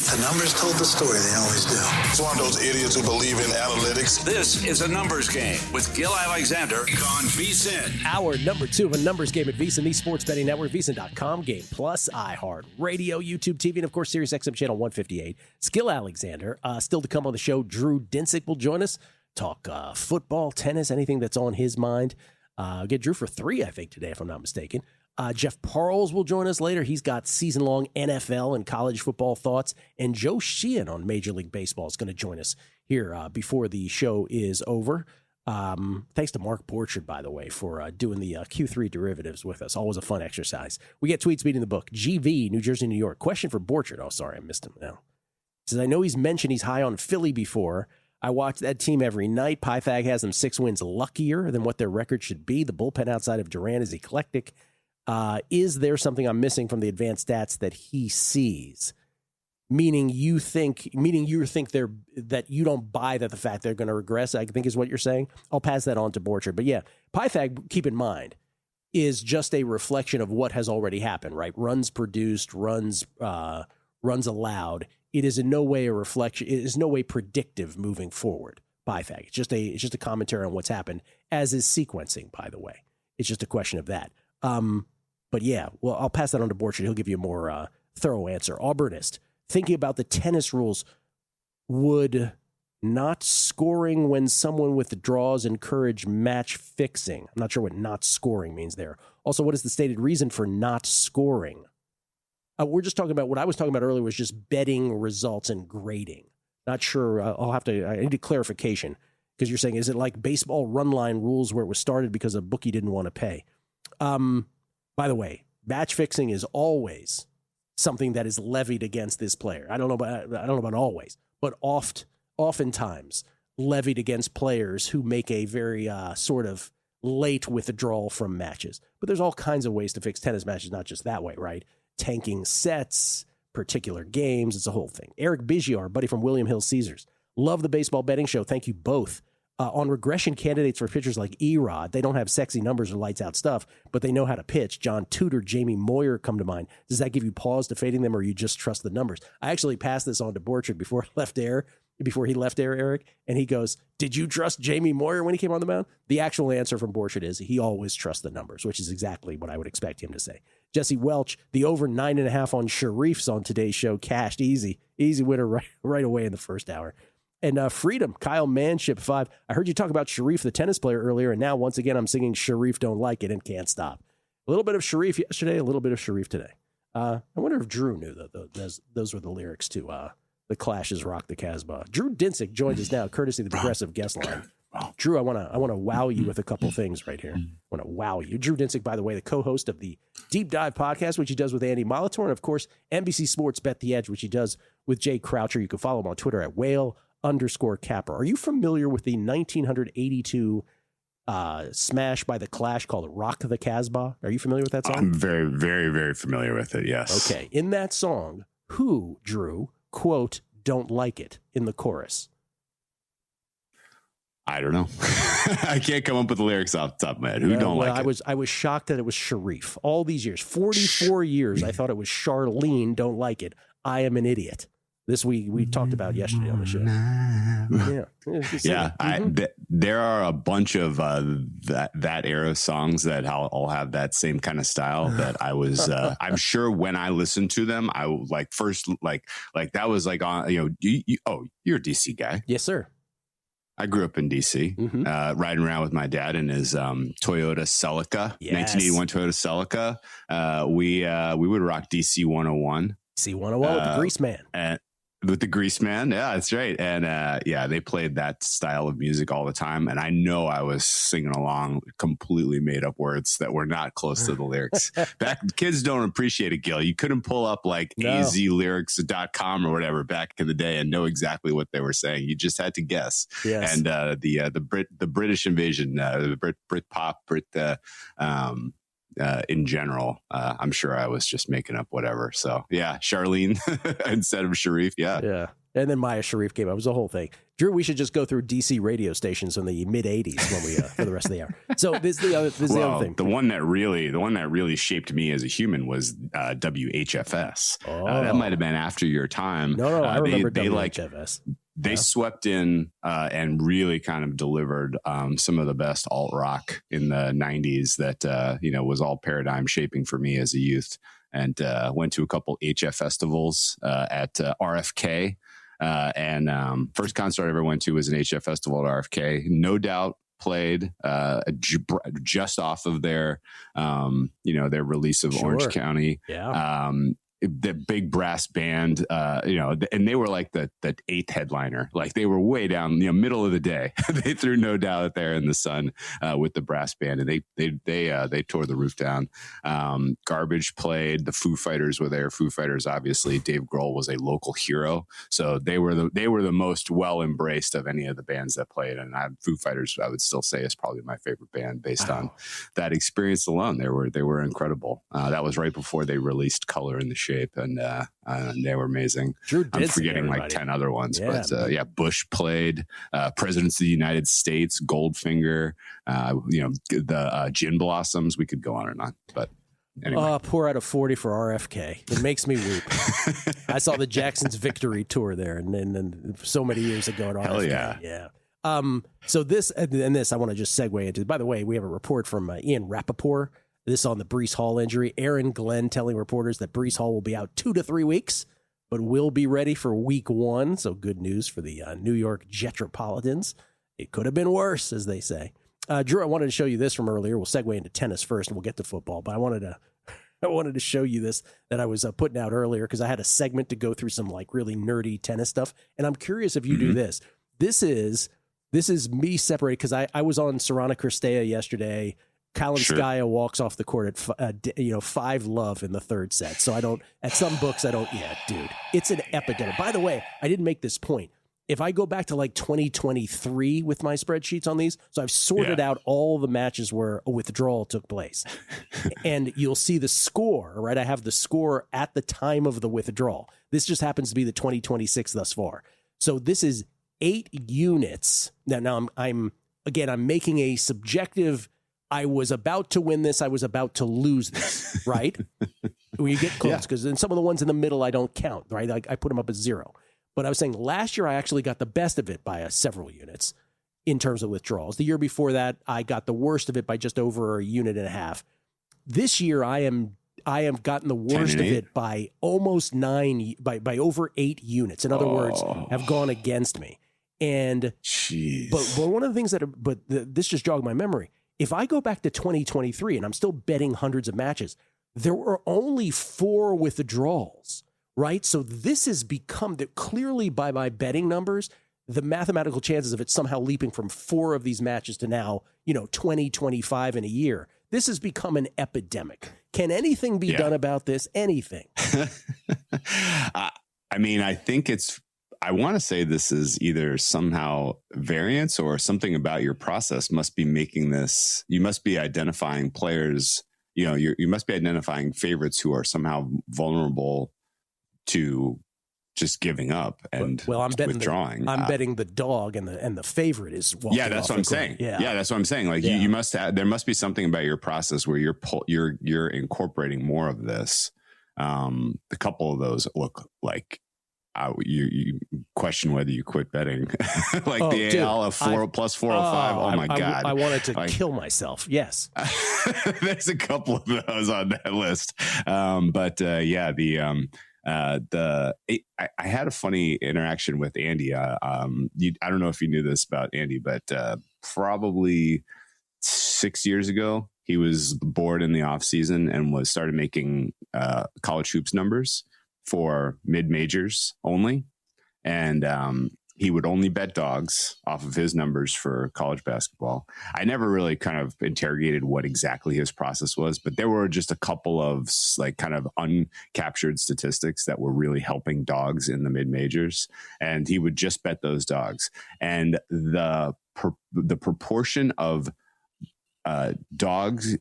The numbers told the story. They always do. It's one of those idiots who believe in analytics. This is a numbers game with Gill Alexander on VSiN. Hour number 2 of a numbers game at VSiN, the sports betting network, VSiN.com, Game Plus, iHeart Radio, YouTube TV, and of course, Sirius XM channel 158. It's Gill Alexander. Still to come on the show, Drew Dinsick will join us. Talk football, tennis, anything that's on his mind. Get Drew for 3, I think, today, if I'm not mistaken. Jeff Parles will join us later. He's got season-long NFL and college football thoughts. And Joe Sheehan on Major League Baseball is going to join us here before the show is over. Thanks to Mark Borchard, by the way, for doing the Q3 derivatives with us. Always a fun exercise. We get tweets beating the book. GV, New Jersey, New York. Question for Borchard. Oh, sorry, I missed him now. He says, I know he's mentioned he's high on Philly before. I watch that team every night. Pythag has them 6 wins luckier than what their record should be. The bullpen outside of Duran is eclectic. Is there something I'm missing from the advanced stats that he sees? Meaning you think that you don't buy that the fact they're going to regress, I think is what you're saying. I'll pass that on to Borchard. But yeah, Pythag, keep in mind, is just a reflection of what has already happened, right? Runs produced, runs allowed. It is in no way a reflection. It is no way predictive moving forward. Pythag. It's just a commentary on what's happened, as is sequencing, by the way. It's just a question of that. But yeah, well, I'll pass that on to Borchard. He'll give you a more thorough answer. Auburnist, thinking about the tennis rules, would not scoring when someone withdraws encourage match fixing? I'm not sure what not scoring means there. Also, what is the stated reason for not scoring? We're just talking about what I was talking about earlier was just betting results and grading. Not sure. I need a clarification because you're saying, is it like baseball run line rules where it was started because a bookie didn't want to pay? By the way, match fixing is always something that is levied against this player. I don't know about always, but oftentimes levied against players who make a very sort of late withdrawal from matches. But there's all kinds of ways to fix tennis matches, not just that way, right? Tanking sets, particular games, it's a whole thing. Eric Bigiar, buddy from William Hill Caesars. Love the baseball betting show. Thank you both. On regression candidates for pitchers like Erod, they don't have sexy numbers or lights out stuff, but they know how to pitch. John Tudor, Jamie Moyer come to mind. Does that give you pause to fading them, or you just trust the numbers? I actually passed this on to Borchard before he left air, Eric, and he goes, did you trust Jamie Moyer when he came on the mound? The actual answer from Borchard is he always trusts the numbers, which is exactly what I would expect him to say. Jesse Welch, the over 9.5 on Sharif's on today's show, cashed easy winner right away in the first hour. And Freedom, Kyle Manship 5. I heard you talk about Sharif, the tennis player, earlier, and now once again I'm singing Sharif Don't Like It and can't stop. A little bit of Sharif yesterday, a little bit of Sharif today. I wonder if Drew knew that those were the lyrics to The Clash's Rock the Casbah. Drew Dinsick joins us now, courtesy of the Progressive Guest Line. Drew, I want to wow you with a couple things right here. I want to wow you. Drew Dinsick, by the way, the co-host of the Deep Dive podcast, which he does with Andy Molitor, and of course, NBC Sports Bet the Edge, which he does with Jay Croucher. You can follow him on Twitter at whale_capper. Are you familiar with the 1982 smash by The Clash called Rock the Casbah? Are you familiar with that song? I'm very, very, very familiar with it, yes. Okay. In that song, who, Drew, quote, don't like it in the chorus? I don't know. I can't come up with the lyrics off the top of my head. Who don't like it? I was shocked that it was Sharif. All these years, 44 years, I thought it was Charlene, don't like it. I am an idiot. This we talked about yesterday on the show. There are a bunch of that era songs that all have that same kind of style that I was. I'm sure when I listened to them, I like first like that was like on you're a DC guy. Yes, sir. I grew up in DC, riding around with my dad in his Toyota Celica, 1981 Toyota Celica. We would rock DC 101. C101 with the Grease Man. With the Grease Man. Yeah, that's right. And they played that style of music all the time. And I know I was singing along completely made up words that were not close to the lyrics. Kids don't appreciate it, Gil. You couldn't pull up like azlyrics.com or whatever back in the day and know exactly what they were saying. You just had to guess. Yes. And the British invasion, the Brit pop, in general, I'm sure I was just making up whatever. So yeah, Charlene instead of Sharif. Yeah. And then Maya Sharif came out. It was a whole thing. Drew, we should just go through DC radio stations in the mid '80s when we for the rest of the hour. So this is the other thing. The one that really shaped me as a human was WHFS. That might have been after your time. No, I remember WHFS. They swept in and really kind of delivered some of the best alt rock in the '90s that was all paradigm shaping for me as a youth. And went to a couple HF festivals at RFK. And first concert I ever went to was an HF festival at RFK. No Doubt played just off of their their release of Orange County. Yeah. The big brass band, and they were like the eighth headliner. Like they were way down, middle of the day. They threw No Doubt out there in the sun with the brass band, and they tore the roof down. Garbage played. The Foo Fighters were there. Foo Fighters, obviously, Dave Grohl was a local hero, so they were the most well embraced of any of the bands that played. And Foo Fighters, I would still say, is probably my favorite band based on that experience alone. They were incredible. That was right before they released Color in the Shape, and they were amazing. Drew Dinsick, I'm forgetting like 10 other ones, but Bush played, Presidents of the United States, Goldfinger, the Gin Blossoms. We could go on and on, but anyway. Pour out a 40 for RFK. It makes me weep. I saw the Jackson's Victory tour there, and then so many years ago at RFK. Hell yeah. Yeah. So this I want to just segue into. By the way, we have a report from Ian Rappaport. This on the Breece Hall injury. Aaron Glenn telling reporters that Breece Hall will be out 2 to 3 weeks, but will be ready for week 1. So good news for the New York Jetropolitans. It could have been worse, as they say. Drew, I wanted to show you this from earlier. We'll segue into tennis first, and we'll get to football. But I wanted to show you this that I was putting out earlier because I had a segment to go through some like really nerdy tennis stuff, and I'm curious if you do this. This is me separated because I was on Sorana Cristea yesterday. Kalinskaya walks off the court at 5-love in the third set. So at some books, dude, it's an epidemic. By the way, I didn't make this point. If I go back to like 2023 with my spreadsheets on these, so I've sorted out all the matches where a withdrawal took place. And you'll see the score, right? I have the score at the time of the withdrawal. This just happens to be the 2026 thus far. So this is 8 units. Now I'm making a subjective. I was about to win this. I was about to lose this, right? When you get close, because in some of the ones in the middle, I don't count, right? I put them up as 0. But I was saying last year, I actually got the best of it by several units in terms of withdrawals. The year before that, I got the worst of it by just over 1.5 units. This year, I have gotten the worst of it by almost 9, by over 8 units. In other words, have gone against me. And but one of the things this just jogged my memory. If I go back to 2023 and I'm still betting hundreds of matches, there were only 4 withdrawals, right? So this has become clearly by my betting numbers, the mathematical chances of it somehow leaping from 4 of these matches to now, 20, 25 in a year. This has become an epidemic. Can anything be done about this? Anything? I think I want to say this is either somehow variance or something about your process must be making this. You must be identifying players, you must be identifying favorites who are somehow vulnerable to just giving up and I'm betting withdrawing. I'm betting the dog and the favorite is walking that's what I'm saying. Yeah, that's what I'm saying. Like you must have, there must be something about your process where you're incorporating more of this. A couple of those look like. You question whether you quit betting, like the AL of 4 plus 405. Oh my God! I wanted to kill myself. Yes, there's a couple of those on that list. I had a funny interaction with Andy. I don't know if you knew this about Andy, but probably 6 years ago, he was bored in the off season and started making college hoops numbers for mid majors only. And he would only bet dogs off of his numbers for college basketball. I never really kind of interrogated what exactly his process was, but there were just a couple of like kind of uncaptured statistics that were really helping dogs in the mid majors. And he would just bet those dogs. And the proportion of dogs,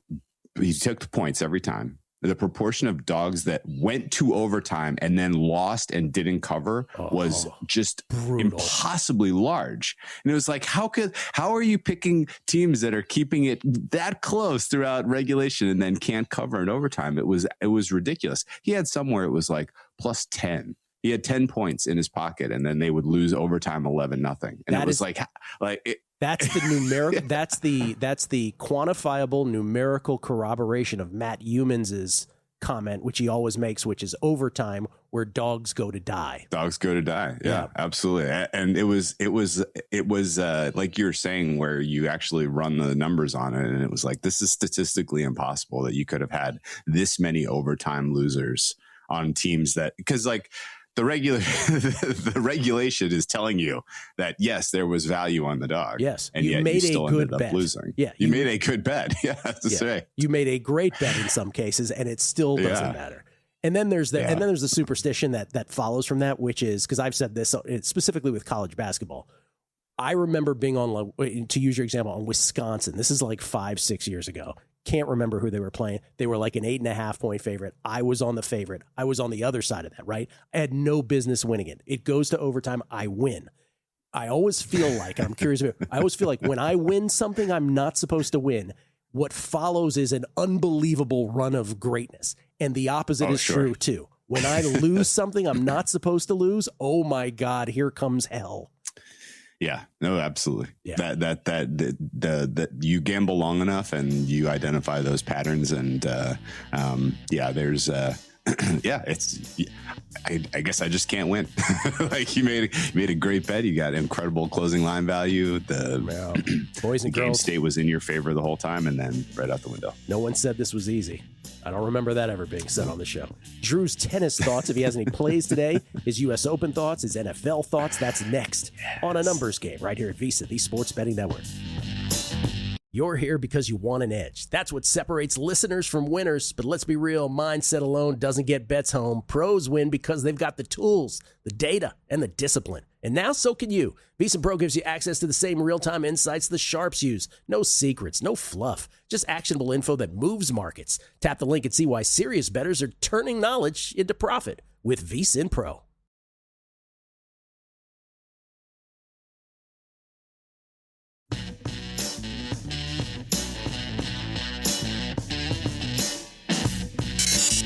he took the points every time. the proportion of dogs that went to overtime and then lost and didn't cover was just brutal. Impossibly large. And it was like, how are you picking teams that are keeping it that close throughout regulation and then can't cover in overtime? It was ridiculous. He had somewhere it was like plus 10. He had 10 points in his pocket, and then they would lose overtime 11-0. And it was that's the numerical. That's the quantifiable numerical corroboration of Matt Humans' comment, which he always makes, which is overtime where dogs go to die. Dogs go to die. Yeah, absolutely. And it was like you're saying, where you actually run the numbers on it, and it was like, this is statistically impossible that you could have had this many overtime losers on teams that, because like. The regulation is telling you that, yes, there was value on the dog. Yes. And yet you still ended up losing. Yeah. You made a good bet. Yeah. That's right. You made a great bet in some cases, and it still doesn't matter. And then there's the superstition that follows from that, which is, because I've said this specifically with college basketball. I remember being on, to use your example, on Wisconsin. This is like 5-6 years ago. Can't remember who they were playing. They were like an 8.5 point favorite. I was on the favorite. I was on the other side of that, right? I had no business winning it. It goes to overtime. I win. I always feel like, I'm curious about, I always feel like when I win something I'm not supposed to win, what follows is an unbelievable run of greatness. And the opposite is true too. When I lose something I'm not supposed to lose, oh my God, here comes hell. Yeah, no, absolutely. Yeah. That you gamble long enough and you identify those patterns, and there's I guess I just can't win. Like you made a great bet. You got incredible closing line value. The boys and girls, game state was in your favor the whole time, and then right out the window. No one said this was easy. I don't remember that ever being said on the show. Drew's tennis thoughts, if he has any plays today, his U.S. Open thoughts, his NFL thoughts, that's next on A Numbers Game right here at VSiN, the Sports Betting Network. You're here because you want an edge. That's what separates listeners from winners. But let's be real, mindset alone doesn't get bets home. Pros win because they've got the tools, the data, and the discipline. And now so can you. VSiN Pro gives you access to the same real-time insights the sharps use. No secrets, no fluff, just actionable info that moves markets. Tap the link and see why serious bettors are turning knowledge into profit with VSiN Pro.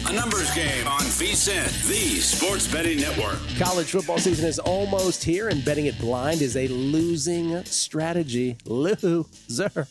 A Numbers Game on VSiN, the Sports Betting Network. College football season is almost here, and betting it blind is a losing strategy. Loser.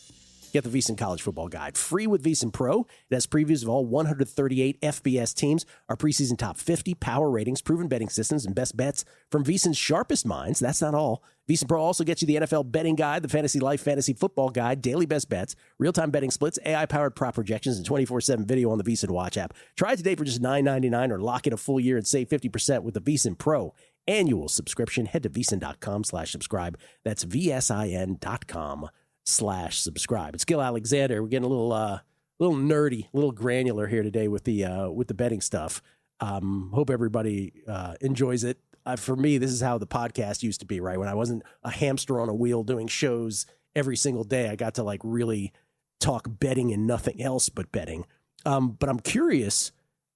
Get the VSiN College Football Guide free with VSiN Pro. It has previews of all 138 FBS teams, our preseason top 50, power ratings, proven betting systems, and best bets from VSiN's sharpest minds. That's not all. VSiN Pro also gets you the NFL Betting Guide, the Fantasy Life Fantasy Football Guide, daily best bets, real-time betting splits, AI-powered prop projections, and 24/7 video on the VSiN Watch app. Try it today for just $9.99 or lock in a full year and save 50% with the VSiN Pro annual subscription. Head to VSiN.com/subscribe. That's VSIN.com/subscribe. It's Gill Alexander. We're getting a little nerdy, a little granular here today with the betting stuff. Hope everybody enjoys it. For me, this is how the podcast used to be, right? When I wasn't a hamster on a wheel doing shows every single day, I got to like really talk betting and nothing else but betting. But I'm curious.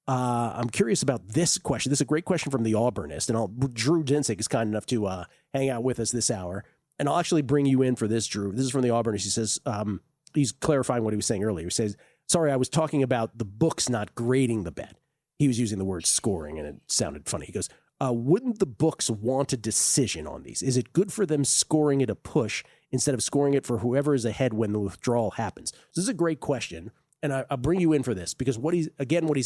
I'm curious about this question. This is a great question from the Auburnist, and Drew Dinsick is kind enough to hang out with us this hour. And I'll actually bring you in for this, Drew. This is from the Auburnist. He says, he's clarifying what he was saying earlier. He says, sorry, I was talking about the books not grading the bet. He was using the word scoring, and it sounded funny. He goes, wouldn't the books want a decision on these? Is it good for them scoring it a push instead of scoring it for whoever is ahead when the withdrawal happens? So this is a great question, and I'll bring you in for this because what he's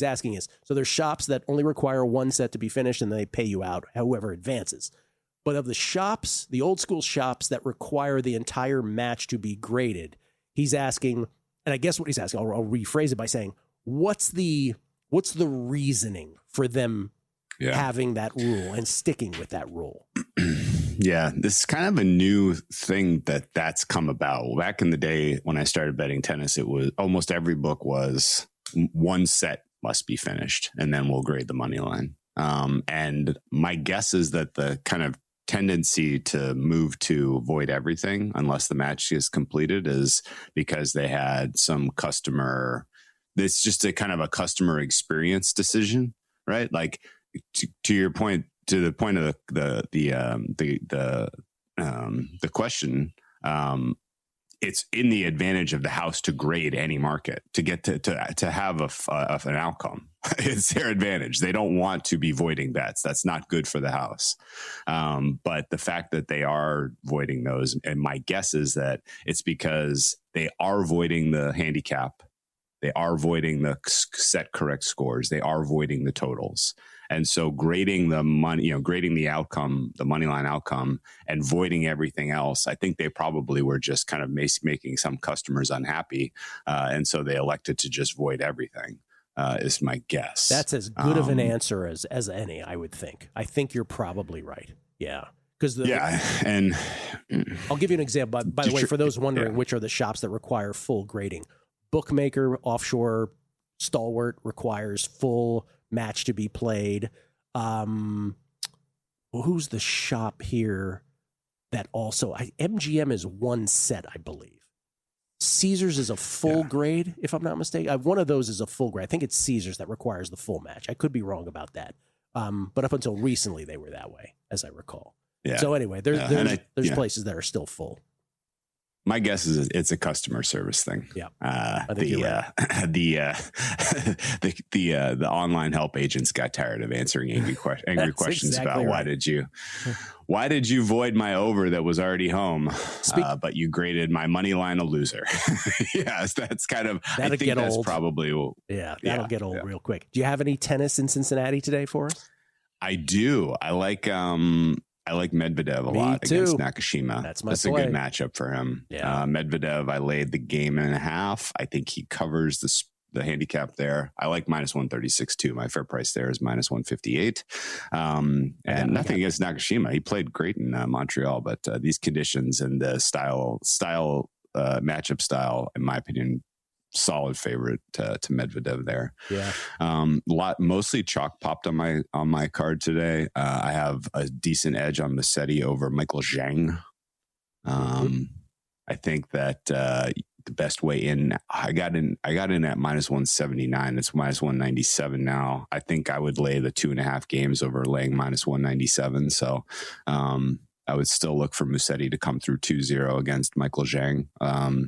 asking is, so there's shops that only require one set to be finished, and they pay you out whoever advances. But of the shops, the old school shops that require the entire match to be graded, he's asking, and I guess what he's asking, I'll rephrase it by saying, what's the reasoning for them having that rule and sticking with that rule? Yeah, this is kind of a new thing that's come about. Back in the day when I started betting tennis, it was almost every book was one set must be finished, and then we'll grade the money line. And my guess is that the kind of tendency to move to avoid everything unless the match is completed is because they had some customer it's just a kind of a customer experience decision, right? Like to your point, to the point of the question, it's in the advantage of the house to grade any market to get to have an outcome. It's their advantage. They don't want to be voiding bets. That's not good for the house. But the fact that they are voiding those, and my guess is that it's because they are voiding the handicap. They are voiding the set correct scores. They are voiding the totals. And so grading the money, grading the outcome, the money line outcome, and voiding everything else, I think they probably were just kind of making some customers unhappy. And so they elected to just void everything, is my guess. That's as good of an answer as any, I would think. I think you're probably right. Yeah. And I'll give you an example. By the way, for those wondering, which are the shops that require full grading? Bookmaker, offshore, stalwart requires full match to be played. Who's the shop here that also MGM is one set, I believe. Caesars is a full grade, if I'm not mistaken. One of those is a full grade. I think it's Caesars that requires the full match. I could be wrong about that. But up until recently, they were that way, as I recall. Yeah. So anyway, there's places that are still full. My guess is it's a customer service thing. Yeah, the online help agents got tired of answering angry questions about why did you void my over that was already home, but you graded my money line a loser. Yes, that's kind of. I think that's old. Probably. That'll get old real quick. Do you have any tennis in Cincinnati today for us? I do. I like Medvedev a lot against Nakashima. That's a good matchup for him. Yeah. Medvedev, I laid the game and a half. I think he covers the handicap there. I like minus 136 too. My fair price there is minus 158. And nothing against Nakashima. He played great in Montreal, but these conditions and the matchup style, in my opinion, solid favorite to Medvedev there. Yeah. Mostly chalk popped on my card today. I have a decent edge on Musetti over Michael Zhang. I think that the best way in, I got in at minus 179. It's minus 197 now. I think I would lay the 2.5 games over laying minus 197. So, I would still look for Musetti to come through 2-0 against Michael Zhang.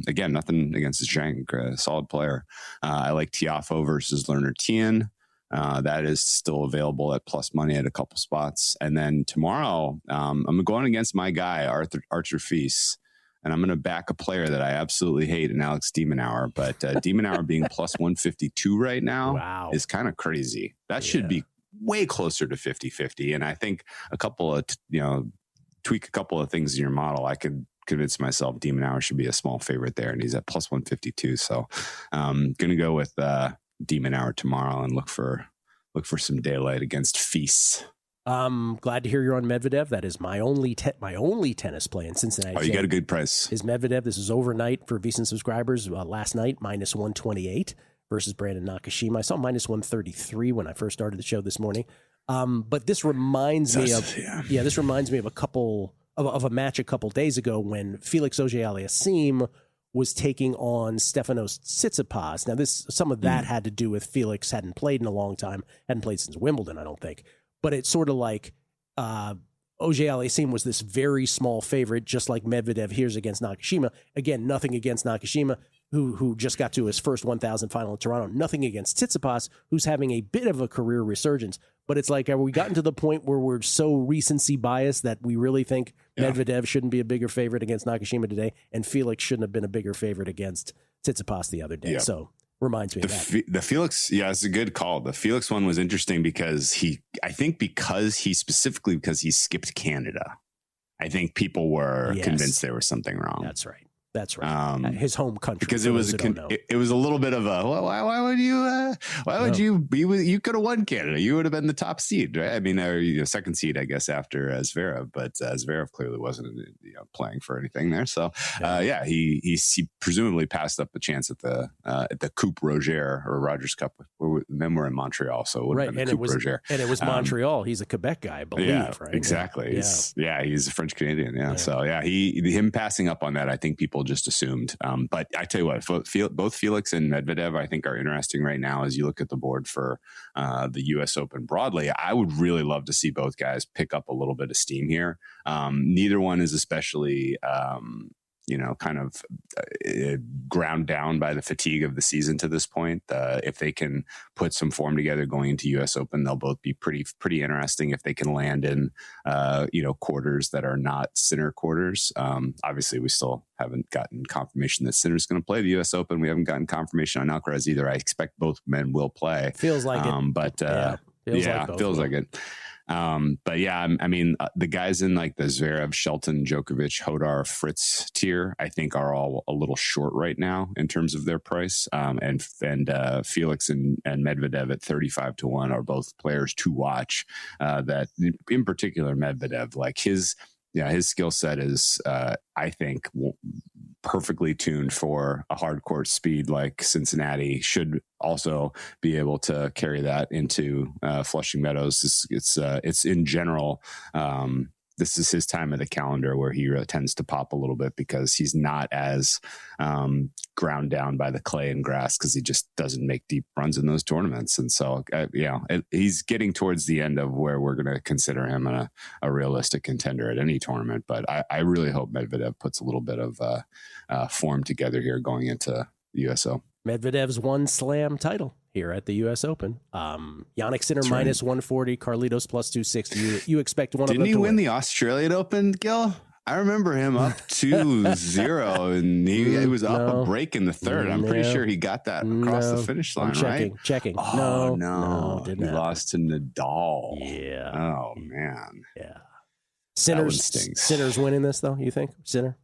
Again, nothing against Zhang, solid player. I like Tiafoe versus Lerner Tien. That is still available at plus money at a couple spots. And then tomorrow, I'm going against my guy, Archer Feast. And I'm going to back a player that I absolutely hate in Alex Demonauer. But Demonauer being plus 152 right now is kind of crazy. That should be way closer to 50-50. And I think a couple of, tweak a couple of things in your model, I could convince myself Demonauer should be a small favorite there, and he's at plus 152. So I'm going to go with Demonauer tomorrow and look for some daylight against Feast. Glad to hear you're on Medvedev. That is my only tennis play in Cincinnati. Oh, you got a good price. Is Medvedev. This is overnight for VSiN subscribers. Last night, minus 128 versus Brandon Nakashima. I saw minus 133 when I first started the show this morning. But this reminds me of a match a couple days ago when Felix Auger-Aliassime was taking on Stefanos Tsitsipas. Now, some of that had to do with Felix hadn't played in a long time, hadn't played since Wimbledon, I don't think. But it's sort of like Auger-Aliassime was this very small favorite, just like Medvedev here's against Nakashima. Again, nothing against Nakashima, who just got to his first 1,000 final in Toronto. Nothing against Tsitsipas, who's having a bit of a career resurgence. But it's like, have we gotten to the point where we're so recency biased that we really think Medvedev shouldn't be a bigger favorite against Nakashima today, and Felix shouldn't have been a bigger favorite against Tsitsipas the other day? Yeah. So reminds me of that. The Felix, it's a good call. The Felix one was interesting because he skipped Canada. I think people were convinced there was something wrong. That's right. That's right. His home country. Because it was it was a little bit of a, why would you you could have won Canada. You would have been the top seed, right? I mean, second seed, I guess, after Zverev, but Zverev clearly wasn't playing for anything there. So he presumably passed up the chance at the Coupe Roger or Rogers Cup. Then we're in Montreal, so it would have been the Coupe Roger. And it was Montreal. He's a Quebec guy, I believe, right? Exactly. He's a French Canadian. Yeah. So him passing up on that, I think people people just assumed. But I tell you what, both Felix and Medvedev, I think, are interesting right now as you look at the board for the U.S. Open broadly. I would really love to see both guys pick up a little bit of steam here. Neither one is especially kind of ground down by the fatigue of the season to this point. If they can put some form together going into U.S. Open, they'll both be pretty interesting if they can land in, quarters that are not Sinner quarters. Obviously, we still haven't gotten confirmation that Sinner's going to play the U.S. Open. We haven't gotten confirmation on Alcaraz either. I expect both men will play. Feels like it. But feels like it. But yeah, I mean, the guys in like the Zverev, Shelton, Djokovic, Hodar, Fritz tier, I think are all a little short right now in terms of their price. And Felix and Medvedev at 35-1 are both players to watch. That in particular, Medvedev, like his skill set is, I think, perfectly tuned for a hard court speed like Cincinnati. Should also be able to carry that into Flushing Meadows. It's in general. This is his time of the calendar where he tends to pop a little bit because he's not as ground down by the clay and grass because he just doesn't make deep runs in those tournaments. And so, he's getting towards the end of where we're going to consider him a realistic contender at any tournament. But I really hope Medvedev puts a little bit of form together here going into the USO. Medvedev's one slam title here at the U.S. Open. Jannik Sinner minus 140, Carlitos plus 260. You expect one of them to win. Didn't he win the Australian Open, Gill? I remember him up 2-0, and he was up a break in the third. I'm pretty sure he got that across the finish line, checking, right? Checking. Oh, no, he lost to Nadal. Yeah. Oh, man. Yeah. Sinner's winning this, though, you think? Sinner?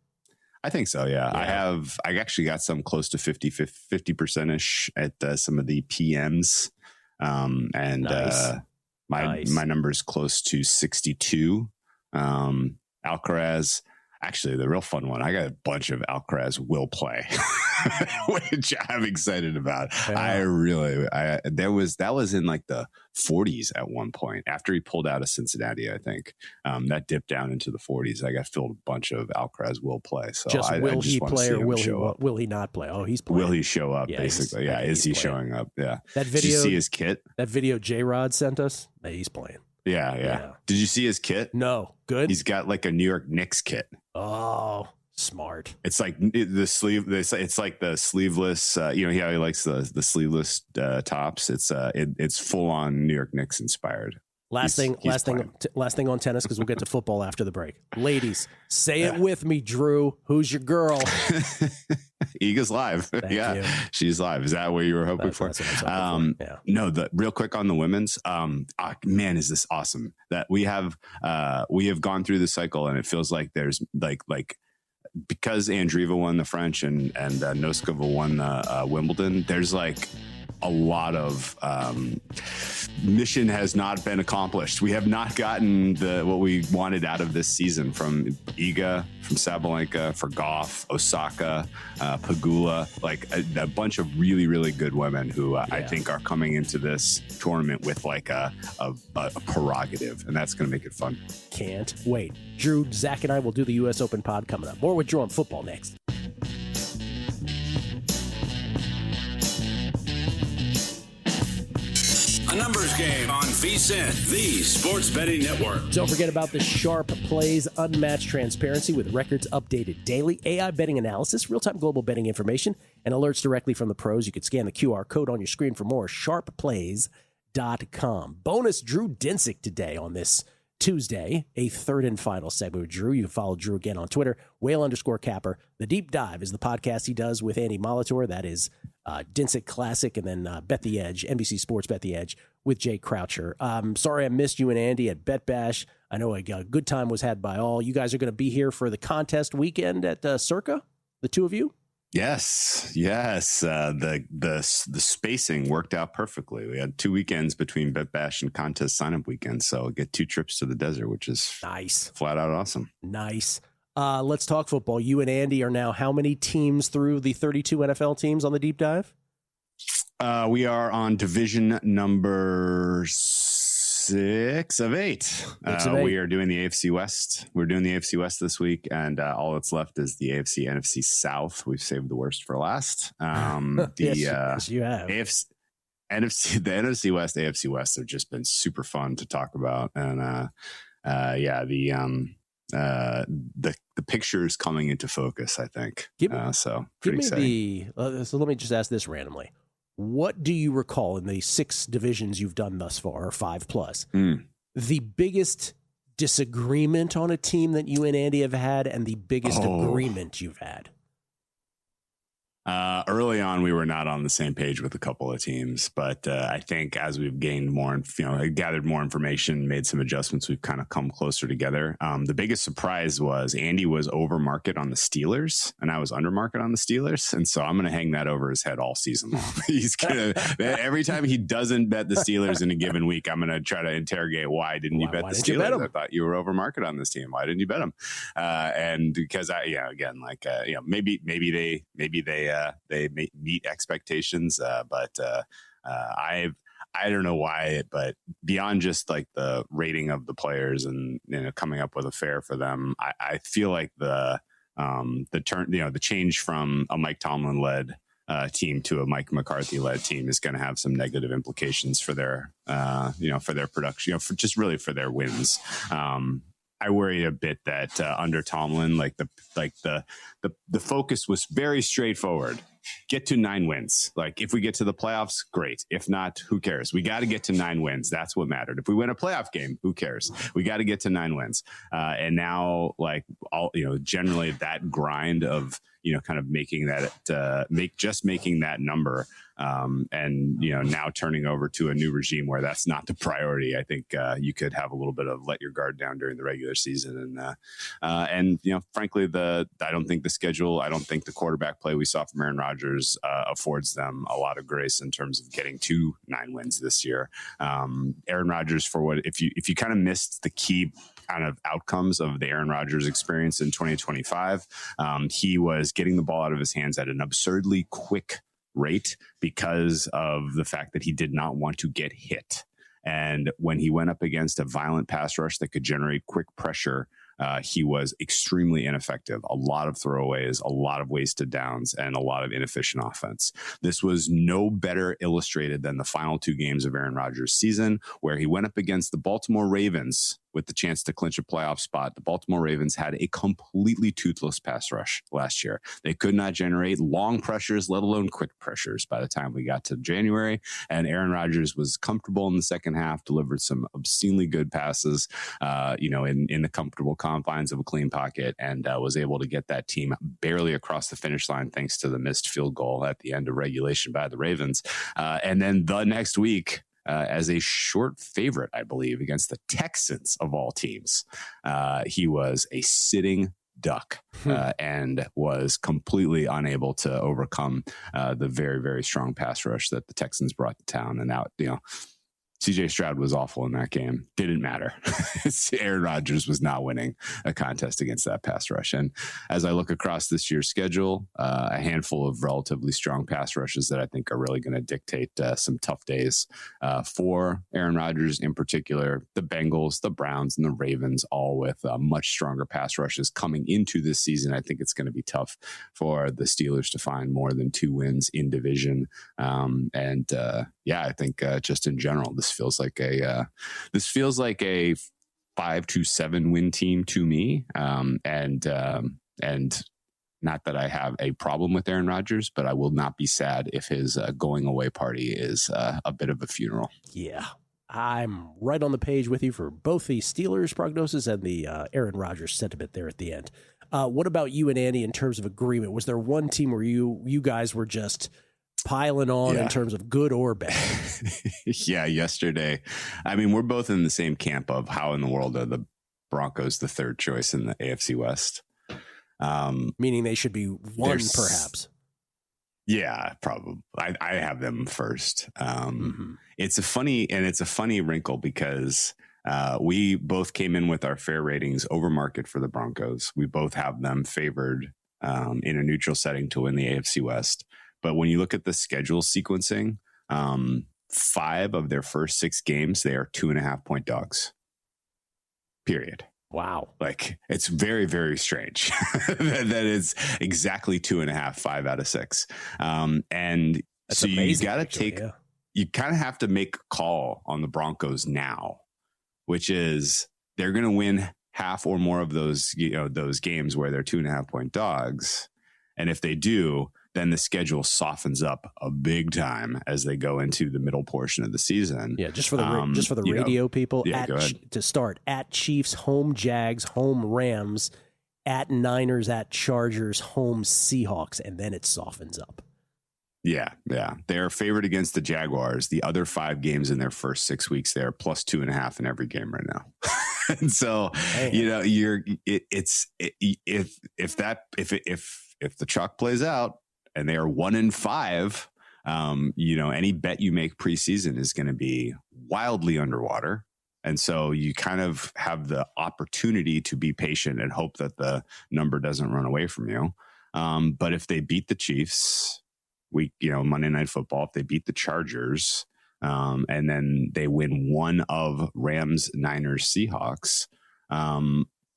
I think so, yeah. I actually got some close to 50%-ish at some of the PMs. Nice. My number is close to 62. Alcaraz, actually the real fun one, I got a bunch of Alcaraz will play, which I'm excited about. Yeah. That was in like the 40s at one point after he pulled out of Cincinnati, I think. That dipped down into the 40s. I got filled a bunch of Alcaraz will play. So will he play or will he not play? Oh, he's playing. Will he show up, basically? Yeah, is he showing up? Yeah. That video, did you see his kit? That video J-Rod sent us? He's playing. Yeah. Did you see his kit? No. Good. He's got like a New York Knicks kit. Oh, smart. It's like the sleeve. It's like the sleeveless. How he likes the sleeveless tops. It's full on New York Knicks inspired. Last thing on tennis, because we'll get to football after the break. Ladies, say it with me, Drew. Who's your girl? Iga's live. Thank you. She's live. Is that what you were hoping for? Yeah. No, real quick on the women's. Man, is this awesome that we have gone through the cycle, and it feels like there's like because Andreeva won the French and Noskova won the Wimbledon. There's like a lot of mission has not been accomplished. We have not gotten what we wanted out of this season from Iga, from Sabalenka, for Goff, Osaka, Pegula, like a bunch of really, really good women who I think are coming into this tournament with like a prerogative, and that's going to make it fun. Can't wait. Drew, Zach, and I will do the U.S. Open pod coming up. More with Drew on football next. A numbers game on VSiN, the sports betting network. Don't forget about the Sharp Plays unmatched transparency with records updated daily, AI betting analysis, real-time global betting information, and alerts directly from the pros. You can scan the QR code on your screen for more. SharpPlays.com. Bonus Drew Dinsick today on this Tuesday, a third and final segment with Drew. You can follow Drew again on Twitter, whale_capper. The Deep Dive is the podcast he does with Andy Molitor. That is Dinsick Classic, and then Bet the Edge, NBC Sports Bet the Edge with Jay Croucher. Sorry I missed you and Andy at Bet Bash. I know a good time was had by all. You guys are going to be here for the contest weekend at Circa, the two of you? Yes. The spacing worked out perfectly. We had 2 weekends between Bet Bash and contest sign-up weekend, so get 2 trips to the desert, which is nice, flat out awesome. Nice. Let's talk football. You and Andy are now how many teams through the 32 NFL teams on the deep dive? We are on division number 6. 6 of 8. We are doing the AFC West. We're doing the AFC West this week, and all that's left is the AFC, NFC South. We've saved the worst for last. Yes, you have. The NFC West, AFC West have just been super fun to talk about, and the pictures coming into focus, I think. So let me just ask this randomly. What do you recall in the 6 divisions you've done thus far, or 5+, the biggest disagreement on a team that you and Andy have had, and the biggest agreement you've had? Early on, we were not on the same page with a couple of teams, but I think as we've gained more, gathered more information, made some adjustments, we've kind of come closer together. The biggest surprise was Andy was over market on the Steelers, and I was under market on the Steelers, and so I'm going to hang that over his head all season long. He's gonna every time he doesn't bet the Steelers in a given week, I'm going to try to interrogate why didn't you bet the Steelers? I thought you were over market on this team. Why didn't you bet them? And because maybe they meet expectations, but I don't know why, but beyond just like the rating of the players and coming up with a fare for them, I feel like the change from a Mike Tomlin led team to a Mike McCarthy led team is going to have some negative implications for their for their production, for their wins. I worry a bit that under Tomlin, the focus was very straightforward. Get to 9 wins. Like, if we get to the playoffs, great. If not, who cares? We got to get to 9 wins. That's what mattered. If we win a playoff game, who cares? We got to get to 9 wins. And now, generally that grind of, kind of making that, making that number. And now turning over to a new regime where that's not the priority. I think you could have a little bit of let your guard down during the regular season, and frankly, I don't think the quarterback play we saw from Aaron Rodgers affords them a lot of grace in terms of getting to 9 wins this year. Aaron Rodgers, if you kind of missed the key kind of outcomes of the Aaron Rodgers experience in 2025, he was getting the ball out of his hands at an absurdly quick rate because of the fact that he did not want to get hit. And when he went up against a violent pass rush that could generate quick pressure, he was extremely ineffective. A lot of throwaways, a lot of wasted downs, and a lot of inefficient offense. This was no better illustrated than the final 2 games of Aaron Rodgers' season, where he went up against the Baltimore Ravens with the chance to clinch a playoff spot. The Baltimore Ravens had a completely toothless pass rush last year. They could not generate long pressures, let alone quick pressures by the time we got to January. And Aaron Rodgers was comfortable in the second half, delivered some obscenely good passes, in the comfortable confines of a clean pocket, and was able to get that team barely across the finish line thanks to the missed field goal at the end of regulation by the Ravens. And then the next week, as a short favorite, I believe, against the Texans of all teams, he was a sitting duck and was completely unable to overcome the very, very strong pass rush that the Texans brought to town. And now, CJ Stroud was awful in that game. Didn't matter. Aaron Rodgers was not winning a contest against that pass rush. And as I look across this year's schedule, a handful of relatively strong pass rushes that I think are really going to dictate some tough days for Aaron Rodgers in particular. The Bengals, the Browns, and the Ravens, all with much stronger pass rushes coming into this season. I think it's going to be tough for the Steelers to find more than 2 wins in division. I think just in general, this feels like a 5 to 7 win team to me. And not that I have a problem with Aaron Rodgers, but I will not be sad if his going away party is a bit of a funeral. Yeah, I'm right on the page with you for both the Steelers prognosis and the Aaron Rodgers sentiment there at the end. What about you and Andy in terms of agreement? Was there one team where you guys were just piling on in terms of good or bad? Yeah, yesterday. I mean, we're both in the same camp of how in the world are the Broncos the third choice in the AFC West. Meaning they should be one, perhaps. Yeah, probably. I have them first. It's a funny wrinkle because we both came in with our fair ratings over market for the Broncos. We both have them favored in a neutral setting to win the AFC West. But when you look at the schedule sequencing, 5 of their first 6 games, they are 2.5-point dogs. Period. Wow. Like, it's very, very strange that it's exactly 2.5, 5 out of 6. And That's so amazing, you got to actually, take, yeah. you kind of have to make a call on the Broncos now, which is they're going to win half or more of those, those games where they're 2.5-point dogs. And if they do, then the schedule softens up a big time as they go into the middle portion of the season. Yeah, just for the radio people. Yeah, go ahead. To start, at Chiefs, home Jags, home Rams, at Niners, at Chargers, home Seahawks, and then it softens up. Yeah. They're favored against the Jaguars. The other 5 games in their first 6 weeks, they're plus 2.5 in every game right now. And so, if the chalk plays out and they are 1-5, any bet you make preseason is going to be wildly underwater. And so you kind of have the opportunity to be patient and hope that the number doesn't run away from you. But if they beat the Chiefs, Monday Night Football, if they beat the Chargers, and then they win one of Rams, Niners, Seahawks,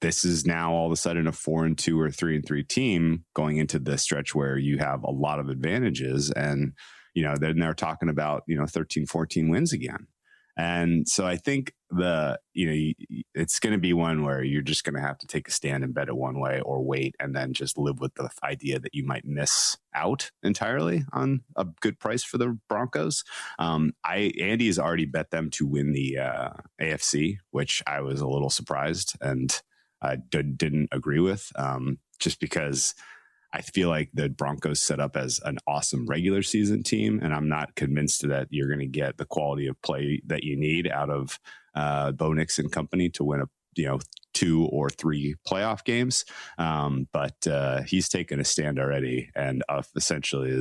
this is now all of a sudden a 4-2 or 3-3 team going into the stretch where you have a lot of advantages. And, then they're talking about, 13, 14 wins again. And so I think it's going to be one where you're just going to have to take a stand and bet it one way or wait and then just live with the idea that you might miss out entirely on a good price for the Broncos. Andy has already bet them to win the AFC, which I was a little surprised and I didn't agree with, just because I feel like the Broncos set up as an awesome regular season team, and I'm not convinced that you're going to get the quality of play that you need out of Bo Nix and company to win 2 or 3 playoff games. But he's taken a stand already, and essentially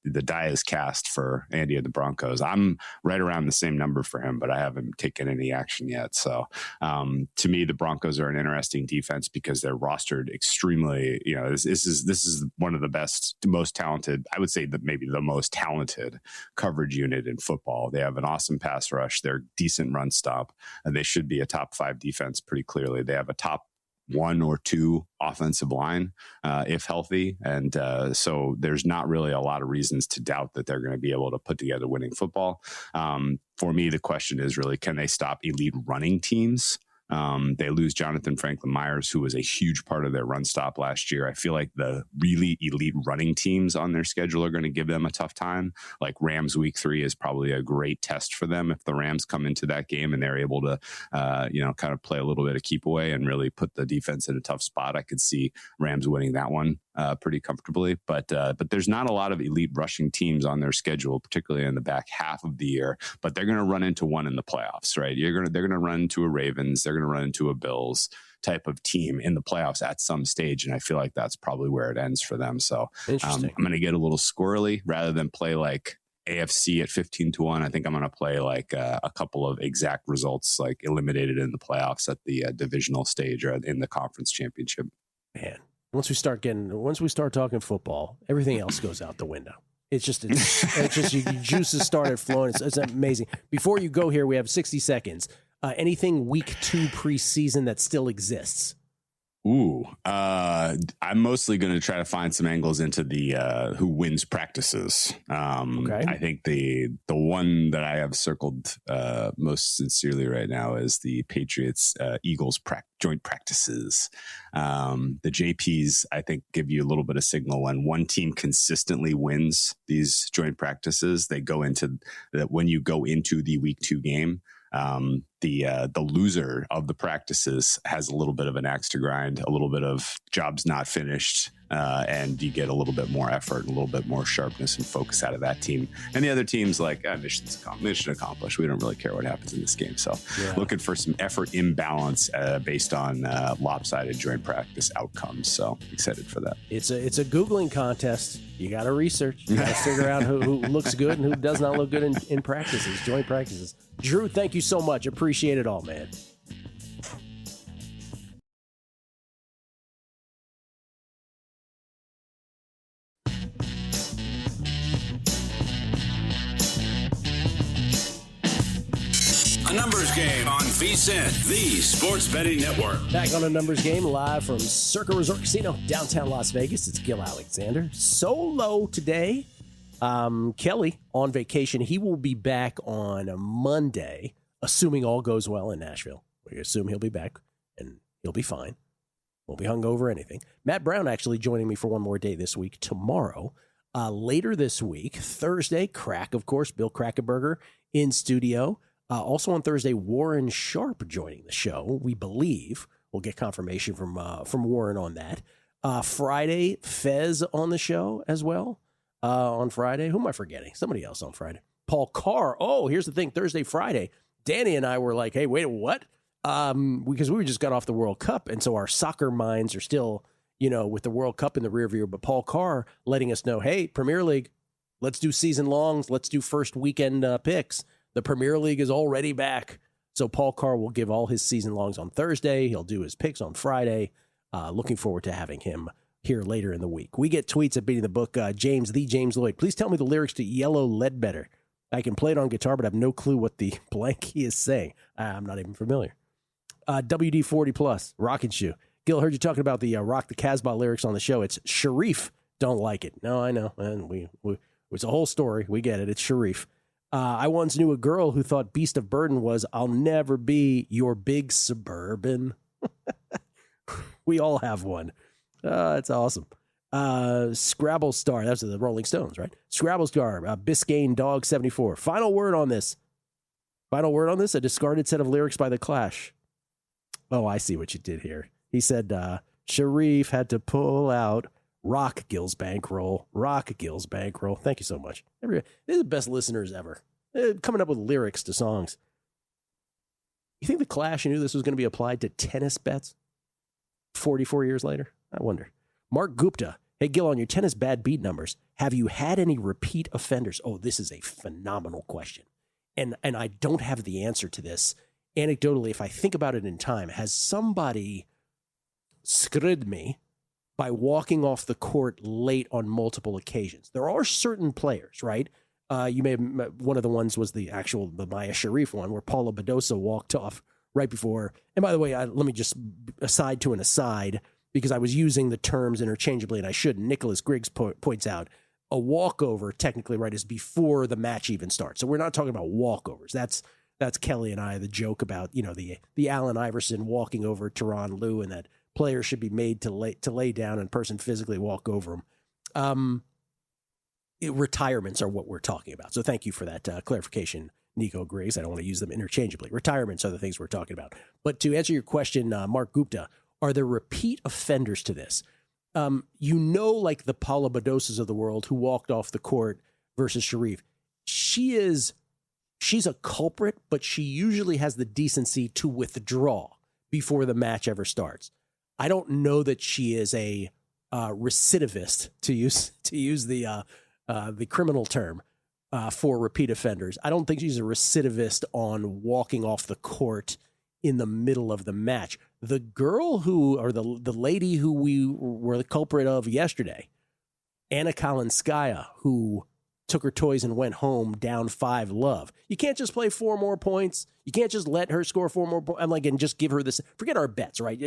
the die is cast for Andy and the Broncos. I'm right around the same number for him, but I haven't taken any action yet. So to me, the Broncos are an interesting defense because they're rostered extremely, this is one of the best, most talented, I would say that maybe the most talented coverage unit in football. They have an awesome pass rush. They're decent run stop, and they should be a top 5 defense pretty clearly. They have a top 1 or 2 offensive line, if healthy. And so there's not really a lot of reasons to doubt that they're going to be able to put together winning football. For me, the question is really, can they stop elite running teams? They lose Jonathan Franklin Myers, who was a huge part of their run stop last year. I feel like the really elite running teams on their schedule are going to give them a tough time. Like Rams week 3 is probably a great test for them. If the Rams come into that game and they're able to, kind of play a little bit of keep away and really put the defense in a tough spot, I could see Rams winning that one pretty comfortably. But there's not a lot of elite rushing teams on their schedule, particularly in the back half of the year. But they're going to run into one in the playoffs, right? They're going to run into a Ravens. They're going to run into a Bills type of team in the playoffs at some stage. And I feel like that's probably where it ends for them. So I'm going to get a little squirrely rather than play like AFC at 15-1. I think I'm going to play like a couple of exact results, like eliminated in the playoffs at the divisional stage or in the conference championship. Man, once we start talking football, everything else goes out the window. It's just your juices started flowing. It's amazing. Before you go here, we have 60 seconds. Anything week 2 preseason that still exists? I'm mostly going to try to find some angles into the who wins practices. Okay. I think the one that I have circled most sincerely right now is the Patriots Eagles joint practices. The JPs, I think, give you a little bit of signal when one team consistently wins these joint practices. They go into when you go into the week 2 game. The loser of the practices has a little bit of an axe to grind, a little bit of jobs not finished, and you get a little bit more effort and a little bit more sharpness and focus out of that team. And the other team's like, mission accomplished. We don't really care what happens in this game. So looking for some effort imbalance based on lopsided joint practice outcomes. So excited for that. It's a Googling contest. You got to research. You got to figure out who looks good and who does not look good in practices, joint practices. Drew, thank you so much. Appreciate it all, man. VSiN, the Sports Betting Network. Back on a numbers game live from Circa Resort Casino, downtown Las Vegas. It's Gill Alexander. Solo today. Kelly on vacation. He will be back on Monday, assuming all goes well in Nashville. We assume he'll be back and he'll be fine. Won't be hungover or anything. Matt Brown actually joining me for one more day this week tomorrow. Later this week, Thursday, Crack, of course, Bill Krackenberger in studio. Also on Thursday, Warren Sharp joining the show, we believe. We'll get confirmation from Warren on that. Friday, Fez on the show as well. On Friday, who am I forgetting? Somebody else on Friday. Paul Carr. Oh, here's the thing. Thursday, Friday, Danny and I were like, hey, wait, what? Because we just got off the World Cup, and so our soccer minds are still, with the World Cup in the rear view. But Paul Carr letting us know, hey, Premier League, let's do season longs. Let's do first weekend picks. The Premier League is already back. So Paul Carr will give all his season longs on Thursday. He'll do his picks on Friday. Looking forward to having him here later in the week. We get tweets at Beating the Book. James Lloyd, please tell me the lyrics to Yellow Ledbetter. I can play it on guitar, but I have no clue what the blank he is saying. I'm not even familiar. WD-40 Plus, Rockin' Shoe. Gil, heard you talking about the Rock the Casbah lyrics on the show. It's Sharif. Don't like it. No, I know. And it's a whole story. We get it. It's Sharif. I once knew a girl who thought Beast of Burden was I'll never be your big suburban. We all have one. It's awesome. Scrabble Star. That's the Rolling Stones, right? Scrabble Star. Biscayne Dog 74. Final word on this. A discarded set of lyrics by The Clash. Oh, I see what you did here. He said, Sharif had to pull out Rock Gill's bankroll. Rock Gill's bankroll. Thank you so much. They're the best listeners ever. Coming up with lyrics to songs. You think The Clash knew this was going to be applied to tennis bets 44 years later? I wonder. Mark Gupta. Hey, Gil, on your tennis bad beat numbers, have you had any repeat offenders? Oh, this is a phenomenal question. And I don't have the answer to this. Anecdotally, if I think about it in time, has somebody screwed me by walking off the court late on multiple occasions? There are certain players, right? You may have, one of the ones was the Maya Sharif one where Paula Badosa walked off right before. And by the way, let me just aside to an aside, because I was using the terms interchangeably and I shouldn't. Nicholas Griggs points out a walkover, technically, right, is before the match even starts. So we're not talking about walkovers. That's Kelly and I, the joke about, the Allen Iverson walking over Tyronn Lue and that players should be made to lay down and person physically walk over them. Retirements are what we're talking about. So thank you for that clarification, Nico Griggs. I don't want to use them interchangeably. Retirements are the things we're talking about. But to answer your question, Mark Gupta, are there repeat offenders to this? Like the Paula Badosas of the world who walked off the court versus Sharif. She's a culprit, but she usually has the decency to withdraw before the match ever starts. I don't know that she is a recidivist, to use the criminal term for repeat offenders. I don't think she's a recidivist on walking off the court in the middle of the match. The girl the lady who we were the culprit of yesterday, Anna Kalinskaya, who took her toys and went home down 5-love. You can't just play 4 more points. You can't just let her score 4 more points. And just give her this. Forget our bets, right?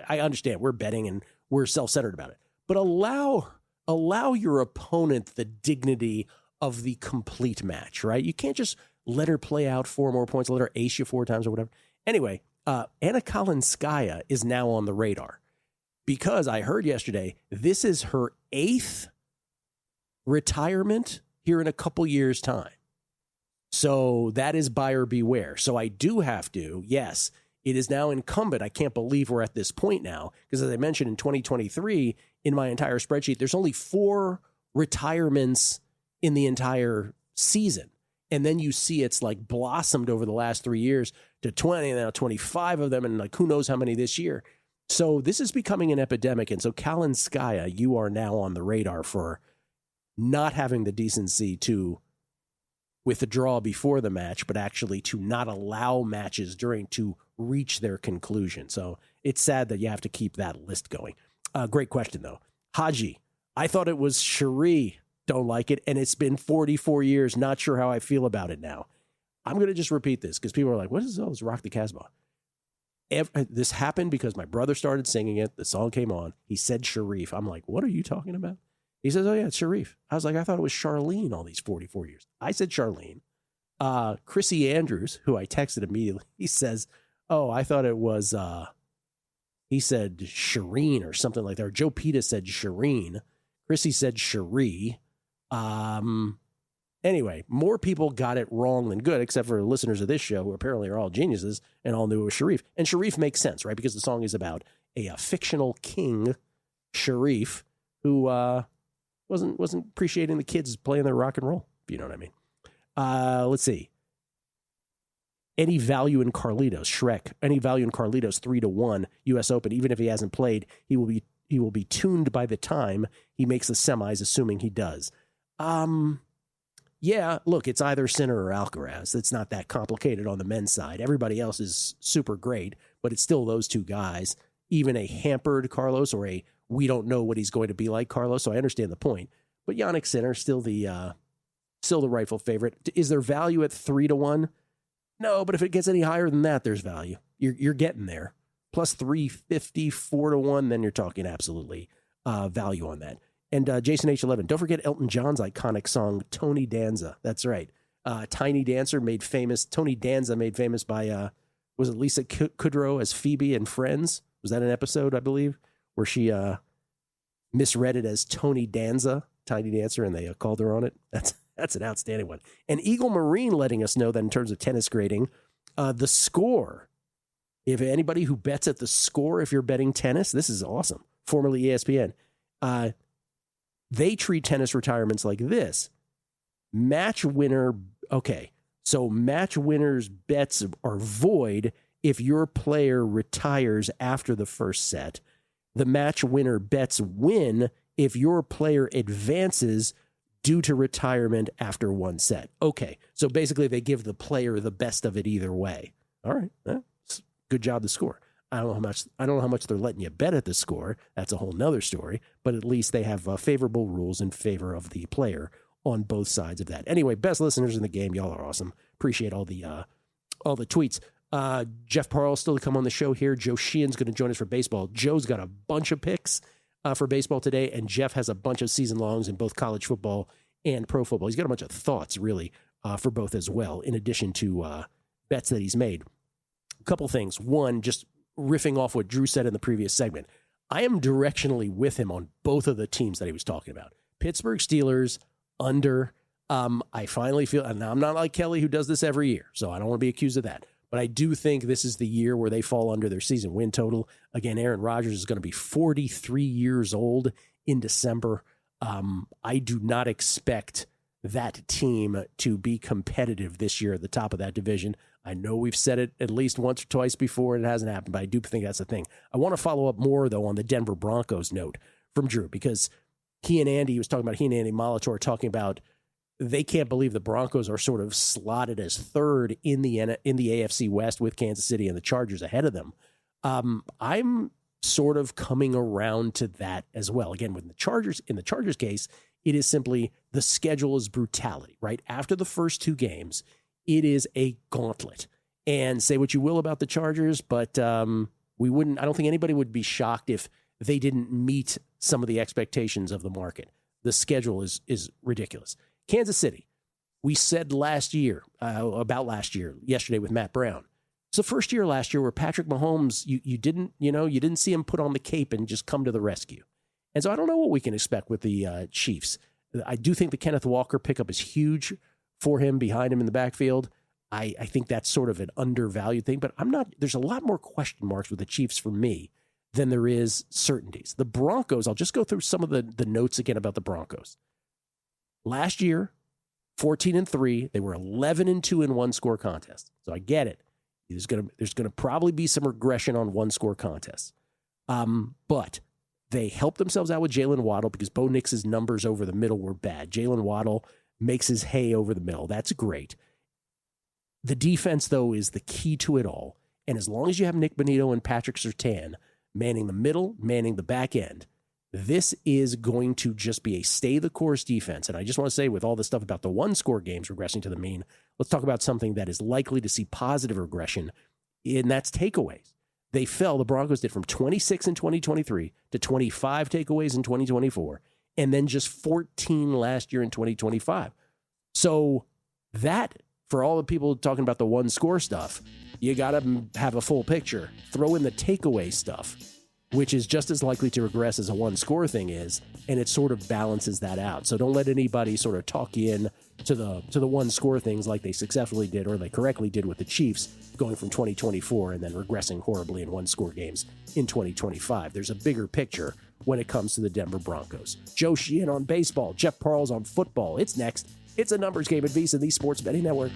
I understand we're betting and we're self-centered about it, but allow your opponent the dignity of the complete match, right? You can't just let her play out 4 more points, let her ace you 4 times or whatever. Anyway, Anna Kalinskaya is now on the radar because I heard yesterday this is her 8th retirement here in a couple years' time. So that is buyer beware. So I do have to, yes, it is now incumbent. I can't believe we're at this point now because as I mentioned in 2023, in my entire spreadsheet, there's only 4 retirements in the entire season. And then you see it's like blossomed over the last 3 years to 20 and now 25 of them. And like, who knows how many this year. So this is becoming an epidemic. And so Kalinskaya, you are now on the radar for not having the decency to withdraw before the match, but actually to not allow matches during to reach their conclusion. So it's sad that you have to keep that list going. Great question, though. Haji, I thought it was Cherie. Don't like it. And it's been 44 years. Not sure how I feel about it now. I'm going to just repeat this because people are like, what is this? Rock the Casbah. This happened because my brother started singing it. The song came on. He said Sharif. I'm like, what are you talking about? He says, oh, yeah, it's Sharif. I was like, I thought it was Charlene all these 44 years. I said Charlene. Chrissy Andrews, who I texted immediately, he says, oh, I thought it was, he said Shireen or something like that. Or Joe Pita said Shireen. Chrissy said Cherie. Anyway, more people got it wrong than good, except for listeners of this show, who apparently are all geniuses and all knew it was Sharif. And Sharif makes sense, right? Because the song is about a fictional king, Sharif, who wasn't appreciating the kids playing their rock and roll, if you know what I mean. Let's see. Any value in Carlitos, Shrek. Any value in Carlitos 3-1 U.S. Open. Even if he hasn't played, he will be tuned by the time he makes the semis, assuming he does. Yeah, look, it's either Sinner or Alcaraz. It's not that complicated on the men's side. Everybody else is super great, but it's still those two guys. Even a hampered Carlos or a we don't know what he's going to be like Carlos. So I understand the point. But Jannik Sinner still the rightful favorite. Is there value at 3-1? No, but if it gets any higher than that, there's value. You're getting there. Plus 350, 4-1, then you're talking absolutely value on that. And Jason H11, don't forget Elton John's iconic song, Tony Danza. That's right. Tiny Dancer made famous. Tony Danza made famous by, was it Lisa Kudrow as Phoebe in Friends? Was that an episode, I believe, where she misread it as Tony Danza, Tiny Dancer, and they called her on it? That's an outstanding one. And Eagle Marine letting us know that in terms of tennis grading, the score, if anybody who bets at the score, if you're betting tennis, this is awesome. Formerly ESPN. They treat tennis retirements like this. Match winner, okay, so match winners' bets are void if your player retires after the first set. The match winner bets win if your player advances due to retirement after one set. Okay, so basically they give the player the best of it either way. All right, good job to score. I don't know how much they're letting you bet at the score. That's a whole nother story. But at least they have favorable rules in favor of the player on both sides of that. Anyway, best listeners in the game. Y'all are awesome. Appreciate all the tweets. Jeff Parle still to come on the show here. Joe Sheehan's going to join us for baseball. Joe's got a bunch of picks for baseball today, and Jeff has a bunch of season longs in both college football and pro football. He's got a bunch of thoughts really for both as well, in addition to bets that he's made. A couple things. One, just riffing off what Drew said in the previous segment, I am directionally with him on both of the teams that he was talking about. Pittsburgh Steelers under. I finally feel, and I'm not like Kelly who does this every year, so I don't want to be accused of that. But I do think this is the year where they fall under their season win total. Again, Aaron Rodgers is going to be 43 years old in December. I do not expect that team to be competitive this year at the top of that division. I know we've said it at least once or twice before, and it hasn't happened, but I do think that's the thing. I want to follow up more, though, on the Denver Broncos note from Drew, because he and Andy Molitor talking about they can't believe the Broncos are sort of slotted as third in the AFC West with Kansas City and the Chargers ahead of them. I'm sort of coming around to that as well. Again, in the Chargers case, it is simply the schedule is brutality, right? After the first two games, it is a gauntlet. And say what you will about the Chargers, but I don't think anybody would be shocked if they didn't meet some of the expectations of the market. The schedule is ridiculous. Kansas City, we said yesterday with Matt Brown. It's the first year last year where Patrick Mahomes, you didn't see him put on the cape and just come to the rescue. And so I don't know what we can expect with the Chiefs. I do think the Kenneth Walker pickup is huge for him, behind him in the backfield. I think that's sort of an undervalued thing, but there's a lot more question marks with the Chiefs for me than there is certainties. The Broncos, I'll just go through some of the notes again about the Broncos. Last year, 14-3, they were 11-2 in one-score contests. So I get it. There's gonna probably be some regression on one-score contests. But they helped themselves out with Jalen Waddle because Bo Nix's numbers over the middle were bad. Jalen Waddle makes his hay over the middle. That's great. The defense, though, is the key to it all. And as long as you have Nick Bonito and Patrick Surtain manning the middle, manning the back end, this is going to just be a stay-the-course defense. And I just want to say, with all the stuff about the one-score games regressing to the mean, let's talk about something that is likely to see positive regression, and that's takeaways. They fell, the Broncos did, from 26 in 2023 to 25 takeaways in 2024, and then just 14 last year in 2025. So that, for all the people talking about the one score stuff, you got to have a full picture. Throw in the takeaway stuff, which is just as likely to regress as a one score thing is, and it sort of balances that out. So don't let anybody sort of talk you in to the one score things like they successfully did or they correctly did with the Chiefs, going from 2024 and then regressing horribly in one score games in 2025. There's a bigger picture when it comes to the Denver Broncos. Joe Sheehan on baseball, Jeff Parles on football. It's next. It's a numbers game at VSiN, the Sports Betting Network.